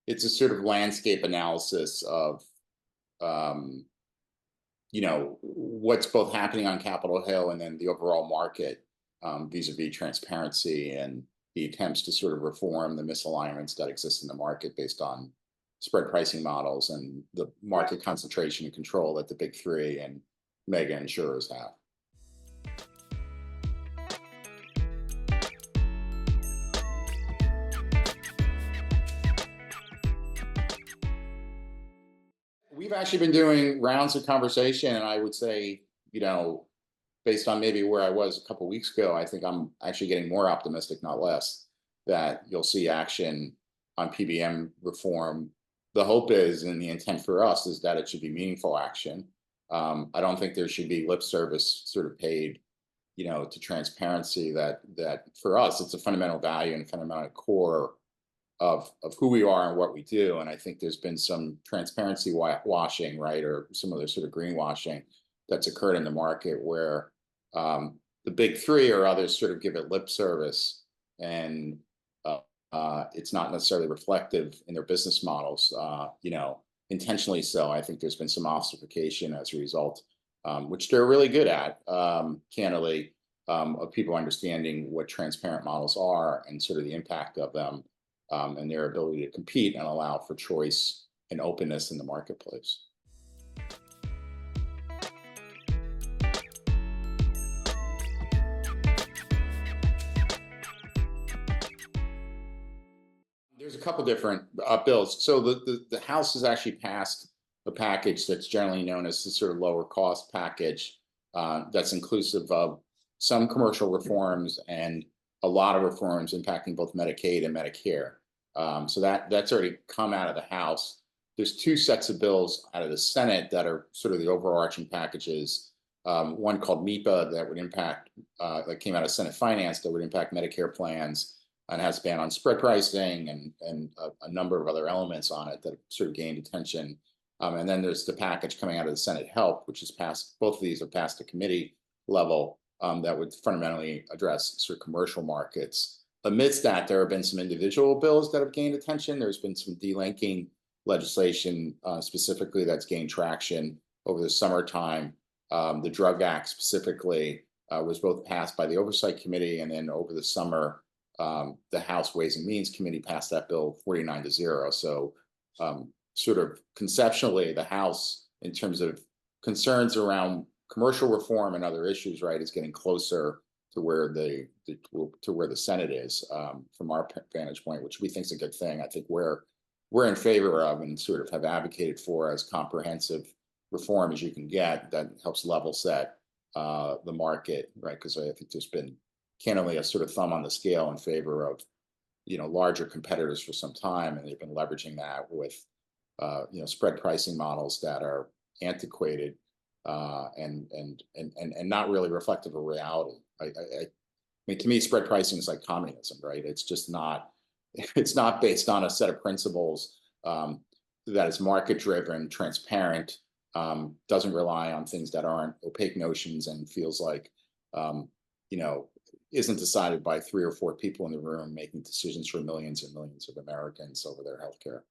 it's a sort of landscape analysis of um, what's both happening on Capitol Hill and then the overall market, vis-a-vis transparency and the attempts to sort of reform the misalignments that exist in the market based on spread pricing models and the market concentration and control that the big three and mega insurers have. We've actually been doing rounds of conversation, and I would say, based on maybe where I was a couple of weeks ago, I think I'm actually getting more optimistic, not less, that you'll see action on PBM reform. The hope is, and the intent for us is that it should be meaningful action. I don't think there should be lip service sort of paid, to transparency. That for us, it's a fundamental value and fundamental core of who we are and what we do. And I think there's been some transparency washing, right, or some other sort of greenwashing that's occurred in the market where the big three or others sort of give it lip service, and it's not necessarily reflective in their business models, intentionally so. I think there's been some ossification as a result, which they're really good at, candidly, of people understanding what transparent models are and sort of the impact of them, and their ability to compete and allow for choice and openness in the marketplace. There's a couple different bills. So the House has actually passed a package that's generally known as the sort of lower cost package, that's inclusive of some commercial reforms and a lot of reforms impacting both Medicaid and Medicare. So that's already come out of the House. There's two sets of bills out of the Senate that are sort of the overarching packages. One called MEPA that would impact, that came out of Senate Finance, that would impact Medicare plans and has a ban on spread pricing and a number of other elements on it that sort of gained attention. And then there's the package coming out of the Senate Health, which is passed. Both of these are passed at committee level, that would fundamentally address sort of commercial markets. Amidst that, there have been some individual bills that have gained attention. There's been some delinking legislation, specifically, that's gained traction over the summertime. The Drug Act specifically was both passed by the Oversight Committee, and then over the summer, the House Ways and Means Committee passed that bill 49-0. So sort of conceptually, the House, in terms of concerns around commercial reform and other issues, right, is getting closer to where the Senate is, from our vantage point, which we think is a good thing. I think we're in favor of and sort of have advocated for as comprehensive reform as you can get that helps level set the market, right? Because I think there's been candidly a sort of thumb on the scale in favor of larger competitors for some time, and they've been leveraging that with spread pricing models that are antiquated, and not really reflective of reality. I mean, to me, spread pricing is like communism, right? It's just not. It's not based on a set of principles, that is market driven, transparent, doesn't rely on things that aren't opaque notions, and feels like isn't decided by 3 or 4 people in the room making decisions for millions and millions of Americans over their healthcare.